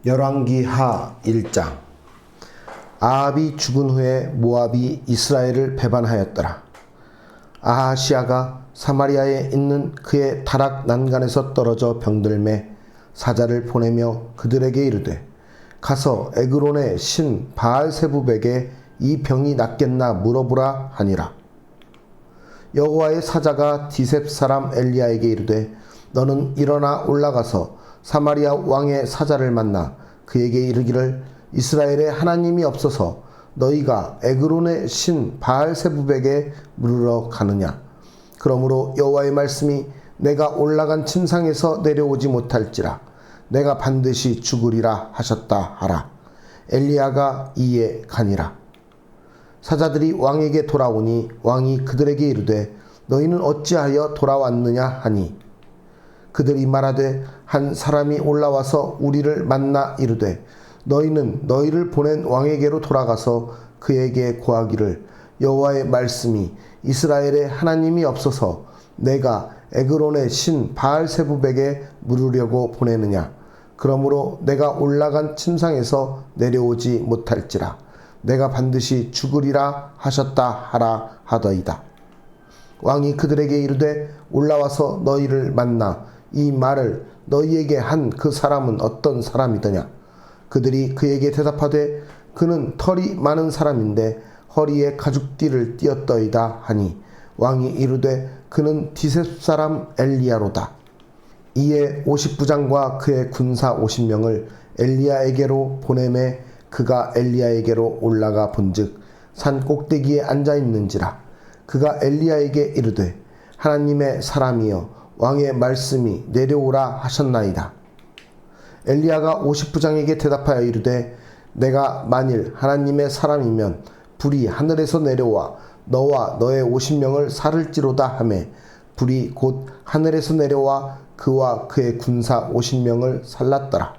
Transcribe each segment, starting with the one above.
열왕기하 1장. 아합이 죽은 후에 모압이 이스라엘을 배반하였더라. 아하시아가 사마리아에 있는 그의 타락 난간에서 떨어져 병들매 사자를 보내며 그들에게 이르되, 가서 에그론의 신 바알세부백에 이 병이 낫겠나 물어보라 하니라. 여호와의 사자가 디셉 사람 엘리야에게 이르되, 너는 일어나 올라가서 사마리아 왕의 사자를 만나 그에게 이르기를, 이스라엘에 하나님이 없어서 너희가 에그론의 신 바알세부백에 물으러 가느냐. 그러므로 여호와의 말씀이 내가 올라간 침상에서 내려오지 못할지라 내가 반드시 죽으리라 하셨다 하라. 엘리야가 이에 가니라. 사자들이 왕에게 돌아오니 왕이 그들에게 이르되, 너희는 어찌하여 돌아왔느냐 하니, 그들이 말하되, 한 사람이 올라와서 우리를 만나 이르되, 너희는 너희를 보낸 왕에게로 돌아가서 그에게 고하기를, 여호와의 말씀이 이스라엘에 하나님이 없어서 내가 에그론의 신 바알세부백에 물으려고 보내느냐. 그러므로 내가 올라간 침상에서 내려오지 못할지라 내가 반드시 죽으리라 하셨다 하라 하더이다. 왕이 그들에게 이르되, 올라와서 너희를 만나 이 말을 너희에게 한 그 사람은 어떤 사람이더냐. 그들이 그에게 대답하되, 그는 털이 많은 사람인데 허리에 가죽띠를 띠었더이다 하니, 왕이 이르되, 그는 디셉 사람 엘리야로다. 이에 50부장과 그의 군사 50명을 엘리야에게로 보내매 그가 엘리야에게로 올라가 본즉 산 꼭대기에 앉아 있는지라. 그가 엘리야에게 이르되, 하나님의 사람이여, 왕의 말씀이 내려오라 하셨나이다. 엘리야가 50부장에게 대답하여 이르되, 내가 만일 하나님의 사람이면 불이 하늘에서 내려와 너와 너의 50명을 살을지로다 하매, 불이 곧 하늘에서 내려와 그와 그의 군사 50명을 살랐더라.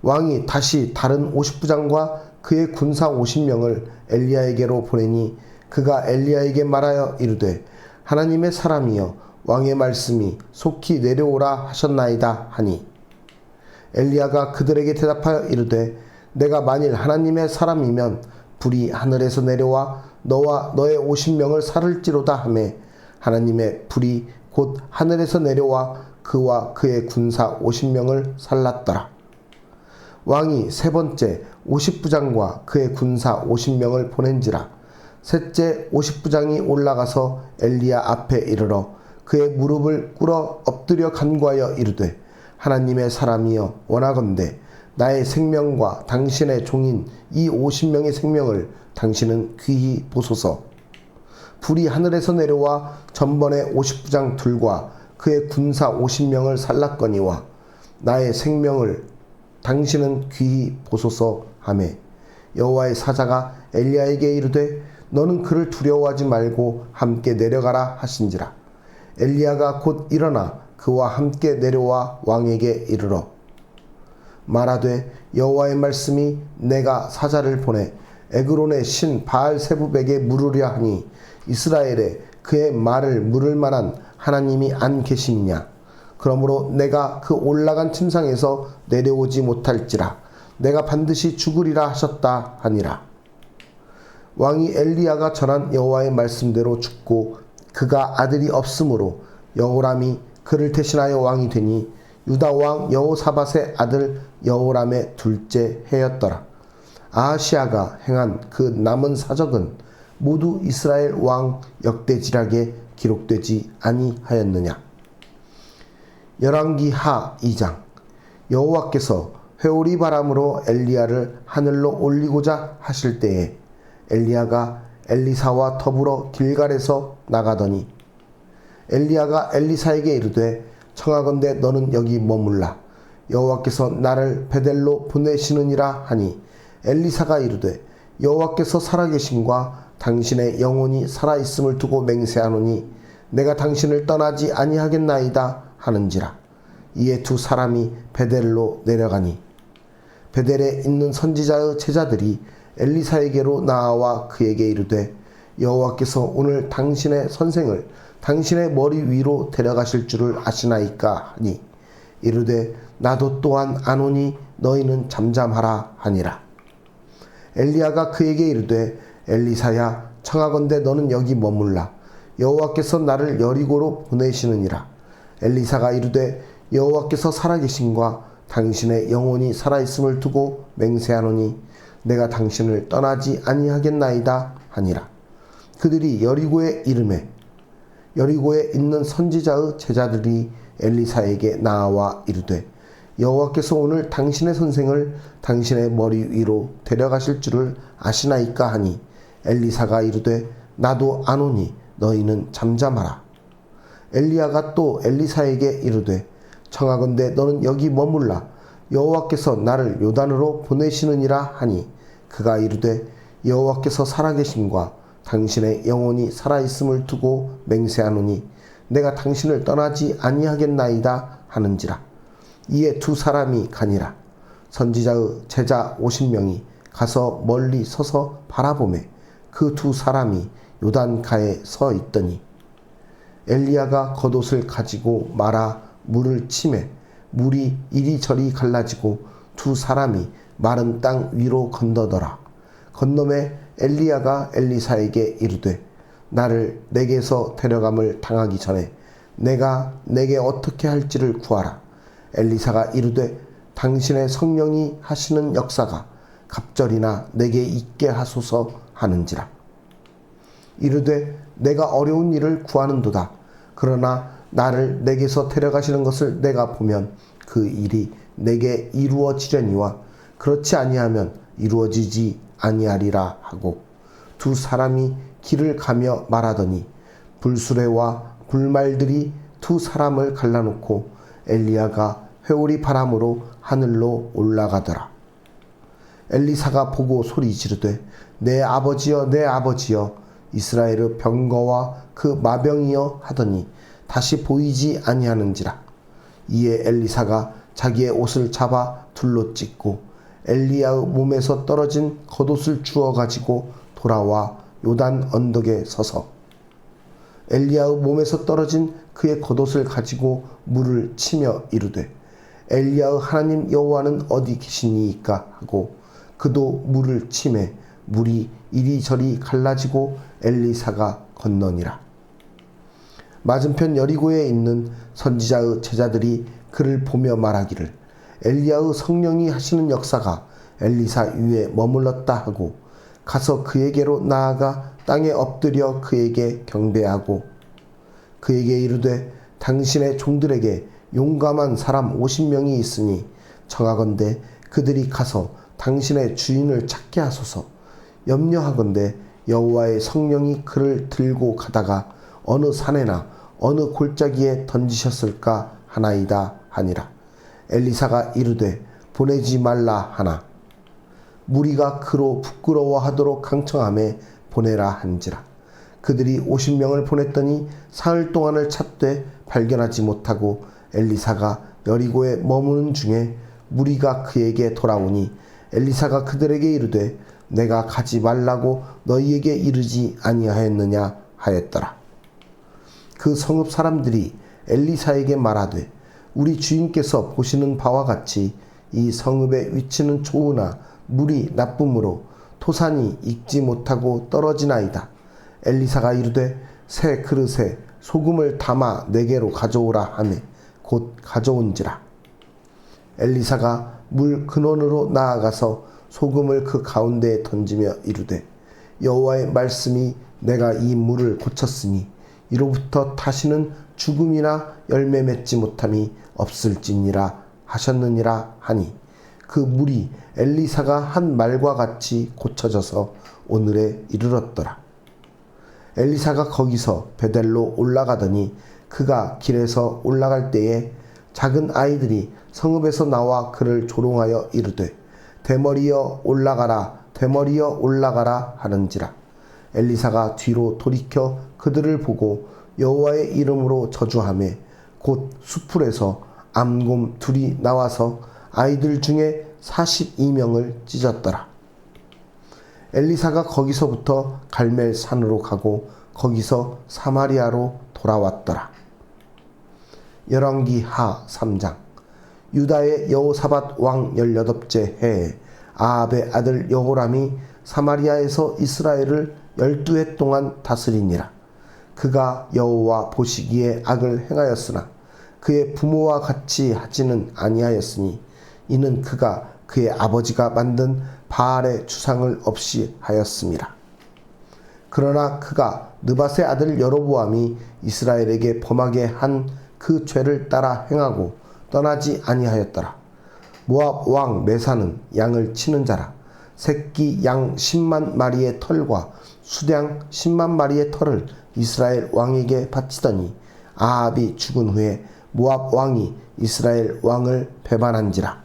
왕이 다시 다른 50부장과 그의 군사 50명을 엘리야에게로 보내니 그가 엘리야에게 말하여 이르되, 하나님의 사람이여, 왕의 말씀이 속히 내려오라 하셨나이다 하니, 엘리야가 그들에게 대답하여 이르되, 내가 만일 하나님의 사람이면 불이 하늘에서 내려와 너와 너의 50명을 살을지로다 하매, 하나님의 불이 곧 하늘에서 내려와 그와 그의 군사 50명을 살랐더라. 왕이 세 번째 50부장과 그의 군사 50명을 보낸지라. 셋째 50부장이 올라가서 엘리야 앞에 이르러 그의 무릎을 꿇어 엎드려 간구하여 이르되, 하나님의 사람이여, 원하건대 나의 생명과 당신의 종인 이 50명의 생명을 당신은 귀히 보소서. 불이 하늘에서 내려와 전번에 50부장 둘과 그의 군사 50명을 살랐거니와 나의 생명을 당신은 귀히 보소서 하매, 여호와의 사자가 엘리야에게 이르되, 너는 그를 두려워하지 말고 함께 내려가라 하신지라. 엘리야가 곧 일어나 그와 함께 내려와 왕에게 이르러 말하되, 여호와의 말씀이 내가 사자를 보내 에그론의 신 바알세부백에 물으려 하니, 이스라엘에 그의 말을 물을 만한 하나님이 안 계시느냐. 그러므로 내가 그 올라간 침상에서 내려오지 못할지라 내가 반드시 죽으리라 하셨다 하니라. 왕이 엘리야가 전한 여호와의 말씀대로 죽고 그가 아들이 없으므로 여호람이 그를 대신하여 왕이 되니, 유다 왕 여호사밧의 아들 여호람의 둘째 해였더라. 아하시아가 행한 그 남은 사적은 모두 이스라엘 왕 역대지략에 기록되지 아니하였느냐. 열왕기하 2장. 여호와께서 회오리 바람으로 엘리야를 하늘로 올리고자 하실 때에 엘리야가 엘리사와 더불어 길갈에서 나가더니, 엘리야가 엘리사에게 이르되, 청하건대 너는 여기 머물라. 여호와께서 나를 베델로 보내시느니라 하니, 엘리사가 이르되, 여호와께서 살아계심과 당신의 영혼이 살아있음을 두고 맹세하노니 내가 당신을 떠나지 아니하겠나이다 하는지라. 이에 두 사람이 베델로 내려가니, 베델에 있는 선지자의 제자들이 엘리사에게로 나아와 그에게 이르되, 여호와께서 오늘 당신의 선생을 당신의 머리 위로 데려가실 줄을 아시나이까 하니, 이르되 나도 또한 아노니 너희는 잠잠하라 하니라. 엘리야가 그에게 이르되 엘리사야 청하건대 너는 여기 머물라. 여호와께서 나를 여리고로 보내시느니라. 엘리사가 이르되 여호와께서 살아계심과 당신의 영혼이 살아있음을 두고 맹세하노니 내가 당신을 떠나지 아니하겠나이다 하니라. 그들이 여리고에 이르매 여리고에 있는 선지자의 제자들이 엘리사에게 나아와 이르되 여호와께서 오늘 당신의 선생을 당신의 머리 위로 데려가실 줄을 아시나이까 하니 엘리사가 이르되 나도 아노니 너희는 잠잠하라. 엘리야가 또 엘리사에게 이르되 청하건대 너는 여기 머물라. 여호와께서 나를 요단으로 보내시느니라 하니 그가 이르되 여호와께서 살아계심과 당신의 영혼이 살아있음을 두고 맹세하노니 내가 당신을 떠나지 아니하겠나이다 하는지라. 이에 두 사람이 가니라. 선지자의 제자 50명이 가서 멀리 서서 바라보매 그 두 사람이 요단가에 서 있더니 엘리야가 겉옷을 가지고 말아 물을 치매 물이 이리저리 갈라지고 두 사람이 마른 땅 위로 건너더라. 건너매 엘리야가 엘리사에게 이르되 나를 내게서 데려감을 당하기 전에 내가 내게 어떻게 할지를 구하라. 엘리사가 이르되 당신의 성령이 하시는 역사가 갑절이나 내게 있게 하소서 하는지라. 이르되 내가 어려운 일을 구하는도다. 그러나 나를 내게서 데려가시는 것을 내가 보면 그 일이 내게 이루어지려니와 그렇지 아니하면 이루어지지 아니하리라 하고 두 사람이 길을 가며 말하더니 불수레와 불말들이 두 사람을 갈라놓고 엘리야가 회오리 바람으로 하늘로 올라가더라. 엘리사가 보고 소리 지르되 내 아버지여 내 아버지여 이스라엘의 병거와 그 마병이여 하더니 다시 보이지 아니하는지라. 이에 엘리사가 자기의 옷을 잡아 둘로 찢고 엘리야의 몸에서 떨어진 겉옷을 주워 가지고 돌아와 요단 언덕에 서서 엘리야의 몸에서 떨어진 그의 겉옷을 가지고 물을 치며 이르되 엘리야의 하나님 여호와는 어디 계시니이까 하고 그도 물을 치매 물이 이리저리 갈라지고 엘리사가 건너니라. 맞은편 여리고에 있는 선지자의 제자들이 그를 보며 말하기를 엘리야의 성령이 하시는 역사가 엘리사 위에 머물렀다 하고 가서 그에게로 나아가 땅에 엎드려 그에게 경배하고 그에게 이르되 당신의 종들에게 용감한 사람 50명이 있으니 청하건대 그들이 가서 당신의 주인을 찾게 하소서. 염려하건대 여호와의 성령이 그를 들고 가다가 어느 산에나 어느 골짜기에 던지셨을까 하나이다 하니라. 엘리사가 이르되 보내지 말라 하나 무리가 그로 부끄러워하도록 강청하매 보내라 한지라. 그들이 50명을 보냈더니 사흘 동안을 찾되 발견하지 못하고 엘리사가 여리고에 머무는 중에 무리가 그에게 돌아오니 엘리사가 그들에게 이르되 내가 가지 말라고 너희에게 이르지 아니하였느냐 하였더라. 그 성읍 사람들이 엘리사에게 말하되 우리 주인께서 보시는 바와 같이 이 성읍의 위치는 좋으나 물이 나쁨으로 토산이 익지 못하고 떨어지나이다. 엘리사가 이르되 새 그릇에 소금을 담아 내게로 가져오라 하매 곧 가져온지라. 엘리사가 물 근원으로 나아가서 소금을 그 가운데에 던지며 이르되 여호와의 말씀이 내가 이 물을 고쳤으니 이로부터 다시는 죽음이나 열매 맺지 못함이 없을지니라 하셨느니라 하니 그 물이 엘리사가 한 말과 같이 고쳐져서 오늘에 이르렀더라. 엘리사가 거기서 베델로 올라가더니 그가 길에서 올라갈 때에 작은 아이들이 성읍에서 나와 그를 조롱하여 이르되 대머리여 올라가라 대머리여 올라가라 하는지라. 엘리사가 뒤로 돌이켜 그들을 보고 여호와의 이름으로 저주하매 곧 수풀에서 암곰 둘이 나와서 아이들 중에 42명을 찢었더라. 엘리사가 거기서부터 갈멜 산으로 가고 거기서 사마리아로 돌아왔더라. 열왕기 하 3장. 유다의 여호사밧 왕 18째 해에 아합의 아들 여호람이 사마리아에서 이스라엘을 12해 동안 다스리니라. 그가 여호와 보시기에 악을 행하였으나 그의 부모와 같이 하지는 아니하였으니 이는 그가 그의 아버지가 만든 바알의 주상을 없이 하였음이라. 그러나 그가 느밧의 아들 여로보암이 이스라엘에게 범하게 한 그 죄를 따라 행하고 떠나지 아니하였더라. 모압 왕 메사는 양을 치는 자라. 새끼 양 10만 마리의 털과 수량 10만 마리의 털을 이스라엘 왕에게 바치더니 아합이 죽은 후에 모압 왕이 이스라엘 왕을 배반한지라.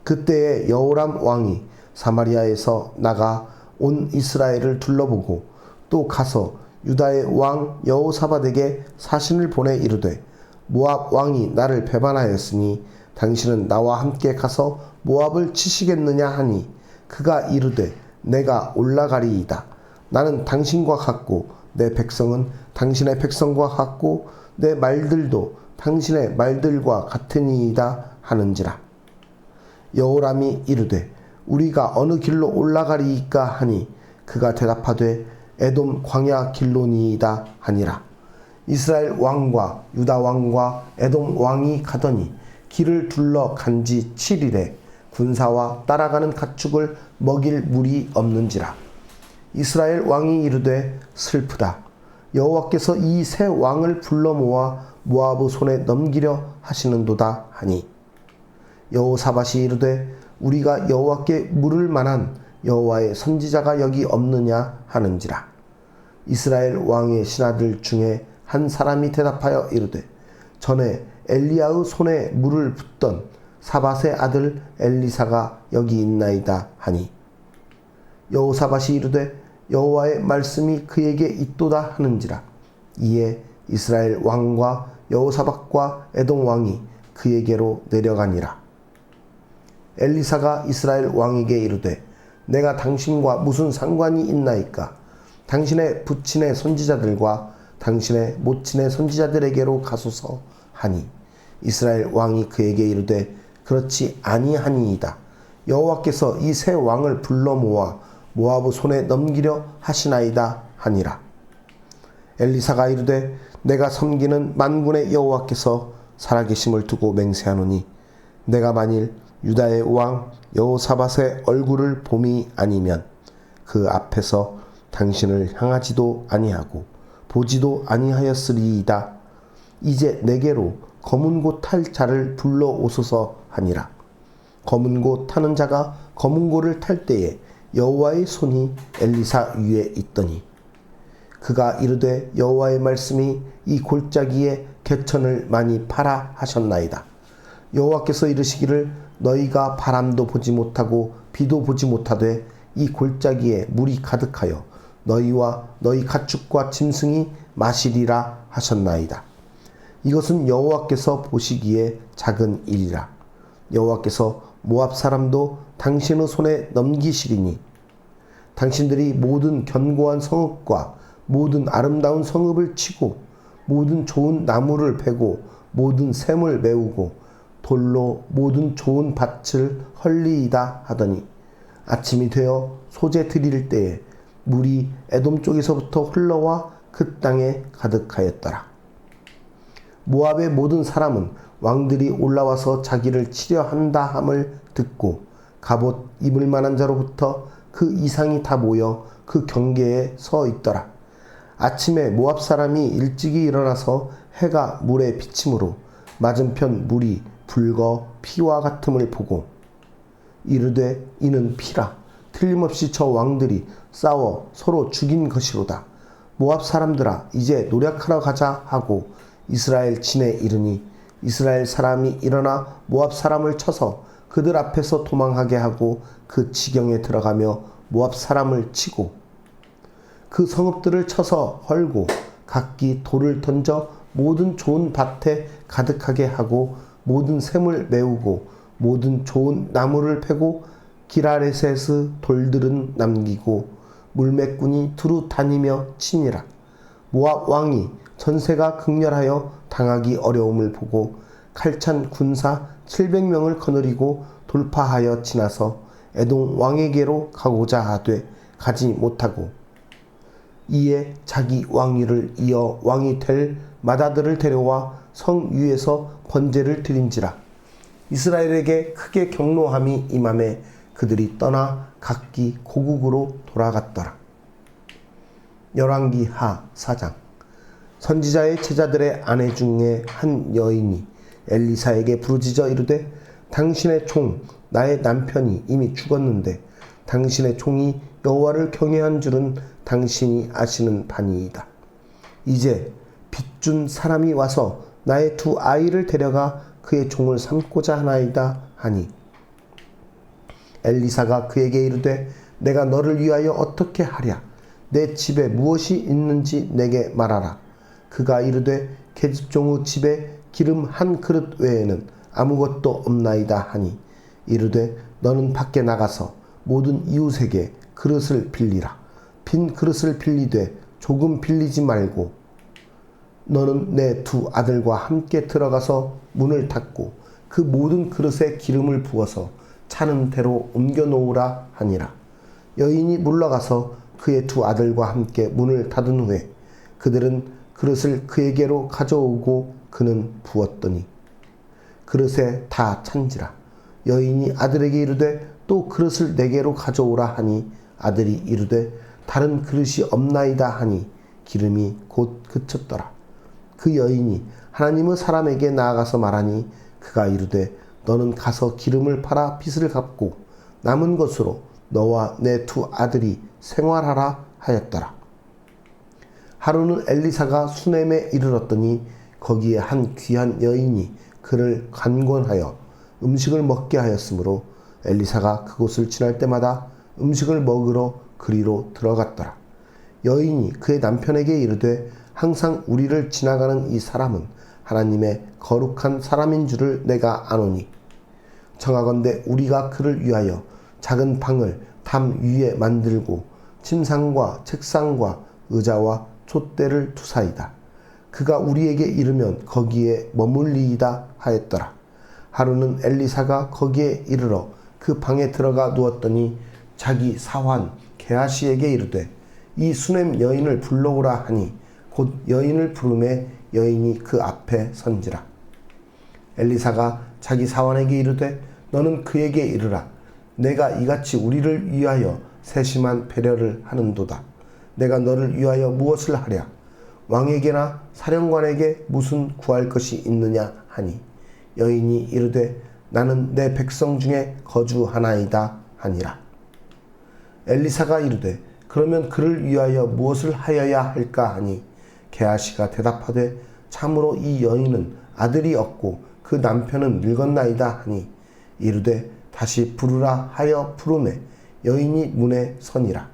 그때에 여호람 왕이 사마리아에서 나가 온 이스라엘을 둘러보고 또 가서 유다의 왕 여호사밧에게 사신을 보내 이르되 모압 왕이 나를 배반하였으니 당신은 나와 함께 가서 모압을 치시겠느냐 하니 그가 이르되 내가 올라가리이다. 나는 당신과 같고 내 백성은 당신의 백성과 같고 내 말들도 당신의 말들과 같으니이다 하는지라. 여호람이 이르되 우리가 어느 길로 올라가리이까 하니 그가 대답하되 에돔 광야 길로니이다 하니라. 이스라엘 왕과 유다 왕과 에돔 왕이 가더니 길을 둘러 간지 7일에 군사와 따라가는 가축을 먹일 물이 없는지라. 이스라엘 왕이 이르되 슬프다. 여호와께서 이 세 왕을 불러 모아 모압의 손에 넘기려 하시는도다 하니 여호사밧이 이르되 우리가 여호와께 물을 만한 여호와의 선지자가 여기 없느냐 하는지라. 이스라엘 왕의 신하들 중에 한 사람이 대답하여 이르되 전에 엘리야의 손에 물을 붓던 사밧의 아들 엘리사가 여기 있나이다 하니 여호사밧이 이르되 여호와의 말씀이 그에게 있도다 하는지라. 이에 이스라엘 왕과 여호사밧과 에돔 왕이 그에게로 내려가니라. 엘리사가 이스라엘 왕에게 이르되 내가 당신과 무슨 상관이 있나이까? 당신의 부친의 선지자들과 당신의 모친의 선지자들에게로 가소서 하니 이스라엘 왕이 그에게 이르되 그렇지 아니하니이다. 여호와께서 이 세 왕을 불러 모아 모압의 손에 넘기려 하시나이다 하니라. 엘리사가 이르되 내가 섬기는 만군의 여호와께서 살아계심을 두고 맹세하노니 내가 만일 유다의 왕 여호사밧의 얼굴을 봄이 아니면 그 앞에서 당신을 향하지도 아니하고 보지도 아니하였으리이다. 이제 내게로 검은 고 탈 자를 불러 오소서 하니라. 검은 고 타는 자가 검은 고를 탈 때에 여호와의 손이 엘리사 위에 있더니 그가 이르되 여호와의 말씀이 이 골짜기에 개천을 많이 파라 하셨나이다. 여호와께서 이르시기를 너희가 바람도 보지 못하고 비도 보지 못하되 이 골짜기에 물이 가득하여 너희와 너희 가축과 짐승이 마시리라 하셨나이다. 이것은 여호와께서 보시기에 작은 일이라. 여호와께서 모압 사람도 당신의 손에 넘기시리니 당신들이 모든 견고한 성읍과 모든 아름다운 성읍을 치고 모든 좋은 나무를 베고 모든 샘을 메우고 돌로 모든 좋은 밭을 헐리이다 하더니 아침이 되어 소재 드릴 때에 물이 에돔 쪽에서부터 흘러와 그 땅에 가득하였더라. 모압의 모든 사람은 왕들이 올라와서 자기를 치려 한다 함을 듣고 갑옷 입을 만한 자로부터 그 이상이 다 모여 그 경계에 서 있더라. 아침에 모압 사람이 일찍이 일어나서 해가 물에 비침으로 맞은편 물이 붉어 피와 같음을 보고 이르되 이는 피라. 틀림없이 저 왕들이 싸워 서로 죽인 것이로다. 모압 사람들아 이제 노력하러 가자 하고 이스라엘 진에 이르니 이스라엘 사람이 일어나 모압 사람을 쳐서 그들 앞에서 도망하게 하고 그 지경에 들어가며 모압 사람을 치고 그 성읍들을 쳐서 헐고 각기 돌을 던져 모든 좋은 밭에 가득하게 하고 모든 샘을 메우고 모든 좋은 나무를 패고 기라레셋의 돌들은 남기고 물매꾼이 두루 다니며 치니라. 모압 왕이 전세가 극렬하여 당하기 어려움을 보고 칼찬 군사 700명을 거느리고 돌파하여 지나서 에돔 왕에게로 가고자 하되 가지 못하고 이에 자기 왕위를 이어 왕이 될 맏아들을 데려와 성 위에서 번제를 드린지라. 이스라엘에게 크게 경노함이 임함에 그들이 떠나 각기 고국으로 돌아갔더라. 열왕기 하 4장. 선지자의 제자들의 아내 중에 한 여인이 엘리사에게 부르짖어 이르되 당신의 종 나의 남편이 이미 죽었는데 당신의 종이 여호와를 경외한 줄은 당신이 아시는 바니이다. 이제 빚준 사람이 와서 나의 두 아이를 데려가 그의 종을 삼고자 하나이다 하니 엘리사가 그에게 이르되 내가 너를 위하여 어떻게 하랴. 내 집에 무엇이 있는지 내게 말하라. 그가 이르되 계집종의 집에 기름 한 그릇 외에는 아무것도 없나이다 하니 이르되 너는 밖에 나가서 모든 이웃에게 그릇을 빌리라. 빈 그릇을 빌리되 조금 빌리지 말고 너는 내 두 아들과 함께 들어가서 문을 닫고 그 모든 그릇에 기름을 부어서 차는 대로 옮겨 놓으라 하니라. 여인이 물러가서 그의 두 아들과 함께 문을 닫은 후에 그들은 그릇을 그에게로 가져오고 그는 부었더니 그릇에 다 찬지라. 여인이 아들에게 이르되 또 그릇을 내게로 가져오라 하니 아들이 이르되 다른 그릇이 없나이다 하니 기름이 곧 그쳤더라. 그 여인이 하나님의 사람에게 나아가서 말하니 그가 이르되 너는 가서 기름을 팔아 빚을 갚고 남은 것으로 너와 내 두 아들이 생활하라 하였더라. 하루는 엘리사가 수넴에 이르렀더니 거기에 한 귀한 여인이 그를 간권하여 음식을 먹게 하였으므로 엘리사가 그곳을 지날 때마다 음식을 먹으러 그리로 들어갔더라. 여인이 그의 남편에게 이르되 항상 우리를 지나가는 이 사람은 하나님의 거룩한 사람인 줄을 내가 아노니 청하건대 우리가 그를 위하여 작은 방을 담 위에 만들고 침상과 책상과 의자와 촛대를 두사이다. 그가 우리에게 이르면 거기에 머물리이다 하였더라. 하루는 엘리사가 거기에 이르러 그 방에 들어가 누웠더니 자기 사환 게하시에게 이르되 이 수넴 여인을 불러오라 하니 곧 여인을 부르매 여인이 그 앞에 선지라. 엘리사가 자기 사환에게 이르되 너는 그에게 이르라. 내가 이같이 우리를 위하여 세심한 배려를 하는도다. 내가 너를 위하여 무엇을 하랴. 왕에게나 사령관에게 무슨 구할 것이 있느냐 하니 여인이 이르되 나는 내 백성 중에 거주하나이다 하니라. 엘리사가 이르되 그러면 그를 위하여 무엇을 하여야 할까 하니 게하시가 대답하되 참으로 이 여인은 아들이 없고 그 남편은 늙었나이다 하니 이르되 다시 부르라 하여 부르매 여인이 문에 서니라.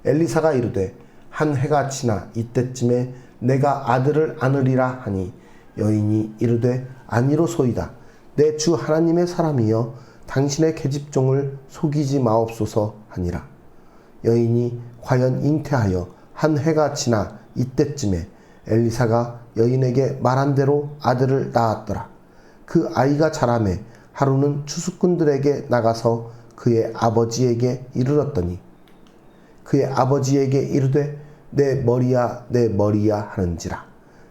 엘리사가 이르되 한 해가 지나 이때쯤에 내가 아들을 안으리라 하니 여인이 이르되 아니로소이다. 내 주 하나님의 사람이여 당신의 계집종을 속이지 마옵소서 하니라. 여인이 과연 잉태하여 한 해가 지나 이때쯤에 엘리사가 여인에게 말한 대로 아들을 낳았더라. 그 아이가 자라매 하루는 추수꾼들에게 나가서 그의 아버지에게 이르렀더니 그의 아버지에게 이르되 내 머리야 내 머리야 하는지라.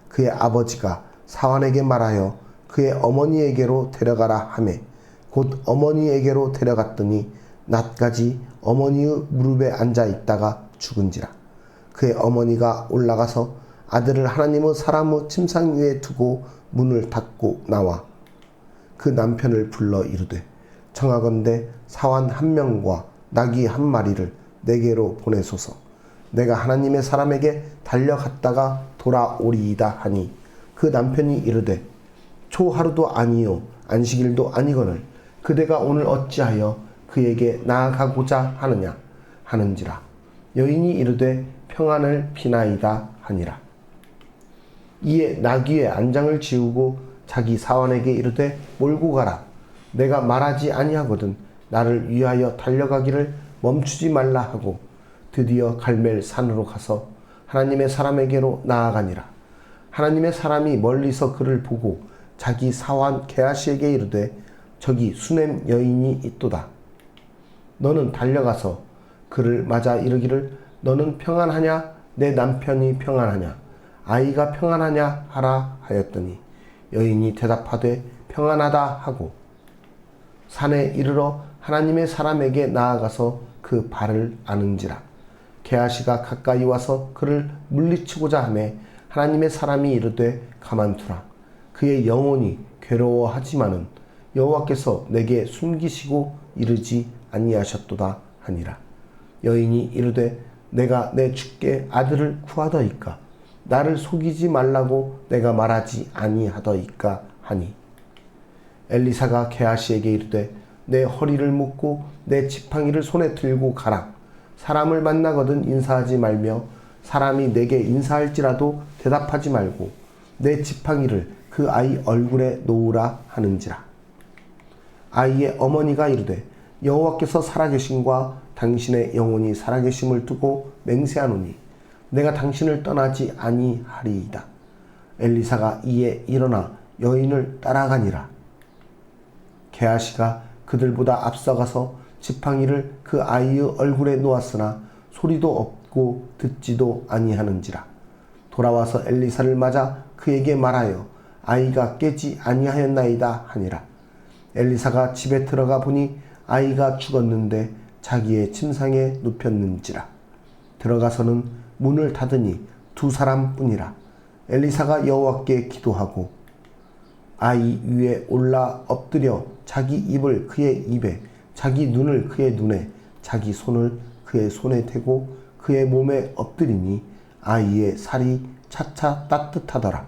그의 아버지가 사환에게 말하여 그의 어머니에게로 데려가라 하매 곧 어머니에게로 데려갔더니 낮까지 어머니의 무릎에 앉아 있다가 죽은지라. 그의 어머니가 올라가서 아들을 하나님의 사람의 침상 위에 두고 문을 닫고 나와 그 남편을 불러 이르되 청하건대 사환 한 명과 나귀 한 마리를 내게로 보내소서. 내가 하나님의 사람에게 달려갔다가 돌아오리이다 하니 그 남편이 이르되 초하루도 아니요 안식일도 아니거늘 그대가 오늘 어찌하여 그에게 나아가고자 하느냐 하는지라. 여인이 이르되 평안을 비나이다 하니라. 이에 나귀의 안장을 지우고 자기 사환에게 이르되 몰고 가라. 내가 말하지 아니하거든 나를 위하여 달려가기를 멈추지 말라 하고 드디어 갈멜 산으로 가서 하나님의 사람에게로 나아가니라. 하나님의 사람이 멀리서 그를 보고 자기 사환 게하시에게 이르되 저기 수냄 여인이 있도다. 너는 달려가서 그를 맞아 이르기를 너는 평안하냐? 내 남편이 평안하냐? 아이가 평안하냐? 하라 하였더니 여인이 대답하되 평안하다 하고 산에 이르러 하나님의 사람에게 나아가서 그 발을 아는지라. 게하시가 가까이 와서 그를 물리치고자 하매 하나님의 사람이 이르되 가만두라. 그의 영혼이 괴로워하지만은 여호와께서 내게 숨기시고 이르지 아니하셨도다 하니라. 여인이 이르되 내가 내 주께 아들을 구하더이까 나를 속이지 말라고 내가 말하지 아니하더이까 하니 엘리사가 게하시에게 이르되 내 허리를 묶고 내 지팡이를 손에 들고 가라. 사람을 만나거든 인사하지 말며 사람이 내게 인사할지라도 대답하지 말고 내 지팡이를 그 아이 얼굴에 놓으라 하는지라. 아이의 어머니가 이르되 여호와께서 살아계심과 당신의 영혼이 살아계심을 두고 맹세하노니 내가 당신을 떠나지 아니하리이다. 엘리사가 이에 일어나 여인을 따라가니라. 게하시가 그들보다 앞서가서 지팡이를 그 아이의 얼굴에 놓았으나 소리도 없고 듣지도 아니하는지라. 돌아와서 엘리사를 맞아 그에게 말하여 아이가 깨지 아니하였나이다 하니라. 엘리사가 집에 들어가 보니 아이가 죽었는데 자기의 침상에 눕혔는지라. 들어가서는 문을 닫으니 두 사람뿐이라. 엘리사가 여호와께 기도하고 아이 위에 올라 엎드려 자기 입을 그의 입에 자기 눈을 그의 눈에 자기 손을 그의 손에 대고 그의 몸에 엎드리니 아이의 살이 차차 따뜻하더라.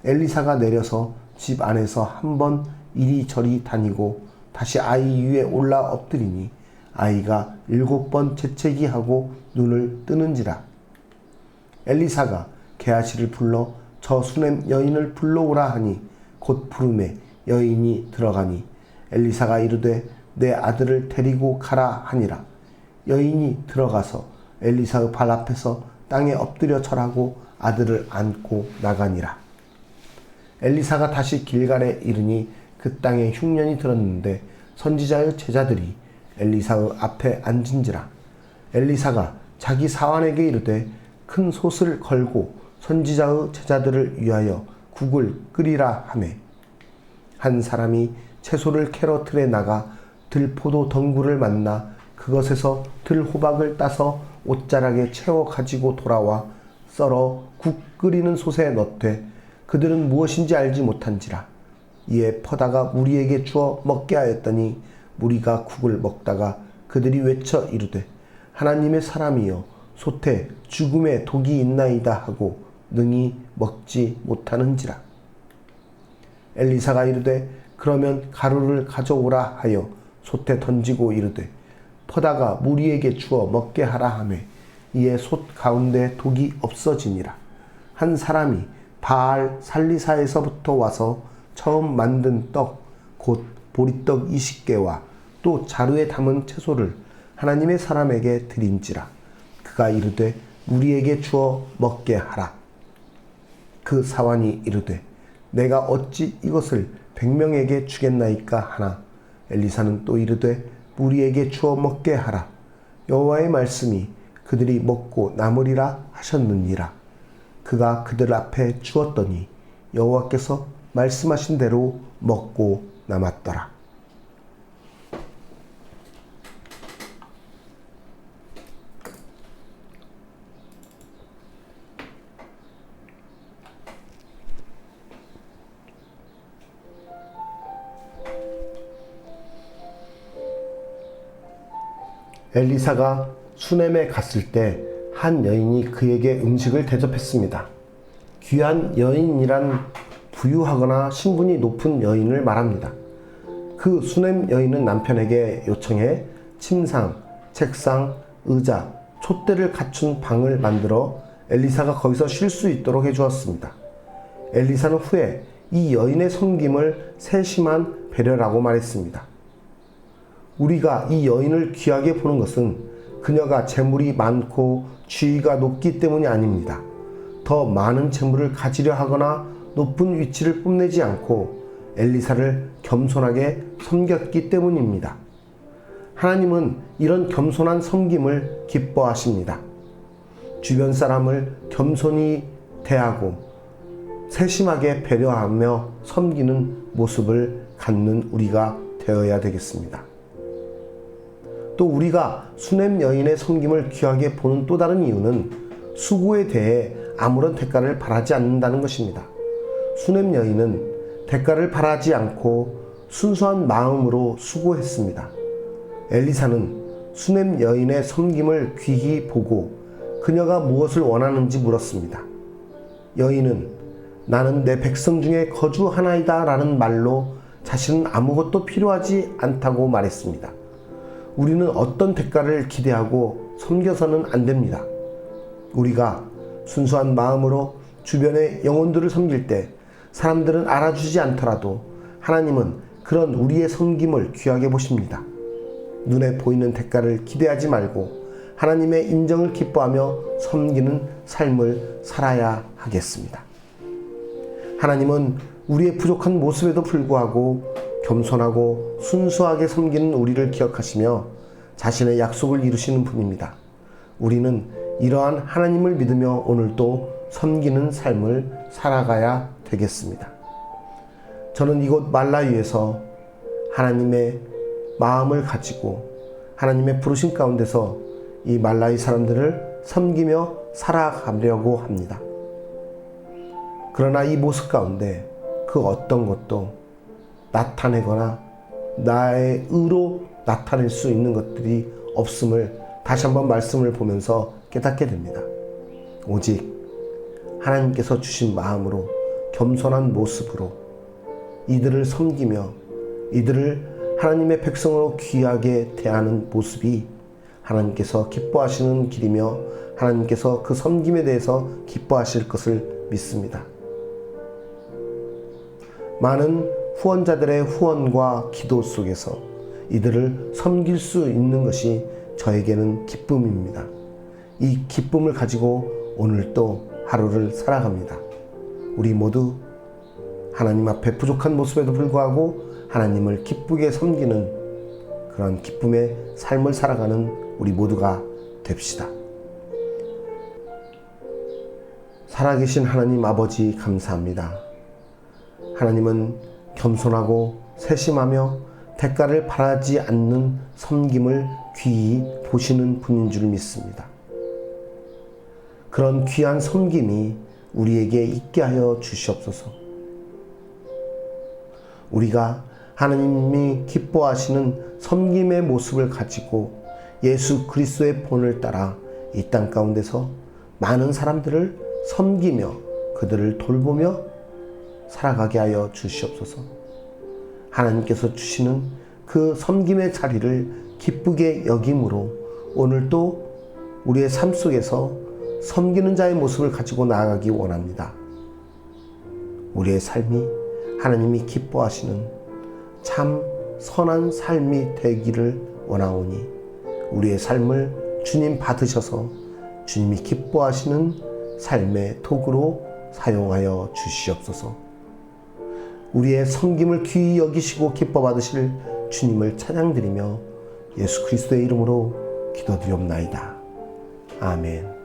엘리사가 내려서 집 안에서 한번 이리저리 다니고 다시 아이 위에 올라 엎드리니 아이가 7번 재채기하고 눈을 뜨는지라. 엘리사가 게하시를 불러 저 수냄 여인을 불러오라 하니 곧 부르매 여인이 들어가니 엘리사가 이르되 내 아들을 데리고 가라 하니라. 여인이 들어가서 엘리사의 발 앞에서 땅에 엎드려 절하고 아들을 안고 나가니라. 엘리사가 다시 길갈에 이르니 그 땅에 흉년이 들었는데 선지자의 제자들이 엘리사의 앞에 앉은지라. 엘리사가 자기 사환에게 이르되 큰 솥을 걸고 선지자의 제자들을 위하여 국을 끓이라 하매 한 사람이 채소를 캐러 들에 나가 들포도 덩굴을 만나 그것에서 들호박을 따서 옷자락에 채워 가지고 돌아와 썰어 국 끓이는 솥에 넣되 그들은 무엇인지 알지 못한지라. 이에 퍼다가 무리에게 주어 먹게 하였더니 무리가 국을 먹다가 그들이 외쳐 이르되 하나님의 사람이여 솥에 죽음의 독이 있나이다 하고 능히 먹지 못하는지라. 엘리사가 이르되 그러면 가루를 가져오라 하여 솥에 던지고 이르되 퍼다가 무리에게 주어 먹게 하라 하매 이에 솥 가운데 독이 없어지니라. 한 사람이 바알 살리사에서부터 와서 처음 만든 떡 곧 보리떡 20개와 또 자루에 담은 채소를 하나님의 사람에게 드린지라. 그가 이르되 무리에게 주어 먹게 하라. 그 사환이 이르되 내가 어찌 이것을 100명에게 주겠나이까 하나. 엘리사는 또 이르되 무리에게 주어 먹게 하라. 여호와의 말씀이 그들이 먹고 남으리라 하셨느니라. 그가 그들 앞에 주었더니 여호와께서 말씀하신 대로 먹고 남았더라. 엘리사가 수넴에 갔을 때 한 여인이 그에게 음식을 대접했습니다. 귀한 여인이란 부유하거나 신분이 높은 여인을 말합니다. 그 수넴 여인은 남편에게 요청해 침상, 책상, 의자, 촛대를 갖춘 방을 만들어 엘리사가 거기서 쉴 수 있도록 해주었습니다. 엘리사는 후에 이 여인의 섬김을 세심한 배려라고 말했습니다. 우리가 이 여인을 귀하게 보는 것은 그녀가 재물이 많고 지위가 높기 때문이 아닙니다. 더 많은 재물을 가지려 하거나 높은 위치를 뽐내지 않고 엘리사를 겸손하게 섬겼기 때문입니다. 하나님은 이런 겸손한 섬김을 기뻐하십니다. 주변 사람을 겸손히 대하고 세심하게 배려하며 섬기는 모습을 갖는 우리가 되어야 되겠습니다. 또 우리가 수냄 여인의 섬김을 귀하게 보는 또 다른 이유는 수고에 대해 아무런 대가를 바라지 않는다는 것입니다. 수냄 여인은 대가를 바라지 않고 순수한 마음으로 수고했습니다. 엘리사는 수냄 여인의 섬김을 귀히 보고 그녀가 무엇을 원하는지 물었습니다. 여인은 나는 내 백성 중에 거주하나이다 라는 말로 자신은 아무것도 필요하지 않다고 말했습니다. 우리는 어떤 대가를 기대하고 섬겨서는 안 됩니다. 우리가 순수한 마음으로 주변의 영혼들을 섬길 때 사람들은 알아주지 않더라도 하나님은 그런 우리의 섬김을 귀하게 보십니다. 눈에 보이는 대가를 기대하지 말고 하나님의 인정을 기뻐하며 섬기는 삶을 살아야 하겠습니다. 하나님은 우리의 부족한 모습에도 불구하고 겸손하고 순수하게 섬기는 우리를 기억하시며 자신의 약속을 이루시는 분입니다. 우리는 이러한 하나님을 믿으며 오늘도 섬기는 삶을 살아가야 되겠습니다. 저는 이곳 말라위에서 하나님의 마음을 가지고 하나님의 부르심 가운데서 이 말라위 사람들을 섬기며 살아가려고 합니다. 그러나 이 모습 가운데 그 어떤 것도 나타내거나 나의 의로 나타낼 수 있는 것들이 없음을 다시 한번 말씀을 보면서 깨닫게 됩니다. 오직 하나님께서 주신 마음으로 겸손한 모습으로 이들을 섬기며 이들을 하나님의 백성으로 귀하게 대하는 모습이 하나님께서 기뻐하시는 길이며 하나님께서 그 섬김에 대해서 기뻐하실 것을 믿습니다. 많은 후원자들의 후원과 기도 속에서 이들을 섬길 수 있는 것이 저에게는 기쁨입니다. 이 기쁨을 가지고 오늘 또 하루를 살아갑니다. 우리 모두 하나님 앞에 부족한 모습에도 불구하고 하나님을 기쁘게 섬기는 그런 기쁨의 삶을 살아가는 우리 모두가 됩시다. 살아계신 하나님 아버지 감사합니다. 하나님은 겸손하고 세심하며 대가를 바라지 않는 섬김을 귀히 보시는 분인 줄 믿습니다. 그런 귀한 섬김이 우리에게 있게 하여 주시옵소서. 우리가 하나님이 기뻐하시는 섬김의 모습을 가지고 예수 그리스도의 본을 따라 이 땅 가운데서 많은 사람들을 섬기며 그들을 돌보며 살아가게 하여 주시옵소서. 하나님께서 주시는 그 섬김의 자리를 기쁘게 여김으로 오늘도 우리의 삶 속에서 섬기는 자의 모습을 가지고 나아가기 원합니다. 우리의 삶이 하나님이 기뻐하시는 참 선한 삶이 되기를 원하오니 우리의 삶을 주님 받으셔서 주님이 기뻐하시는 삶의 도구로 사용하여 주시옵소서. 우리의 섬김을 귀히 여기시고 기뻐 받으실 주님을 찬양드리며 예수 그리스도의 이름으로 기도드리옵나이다. 아멘.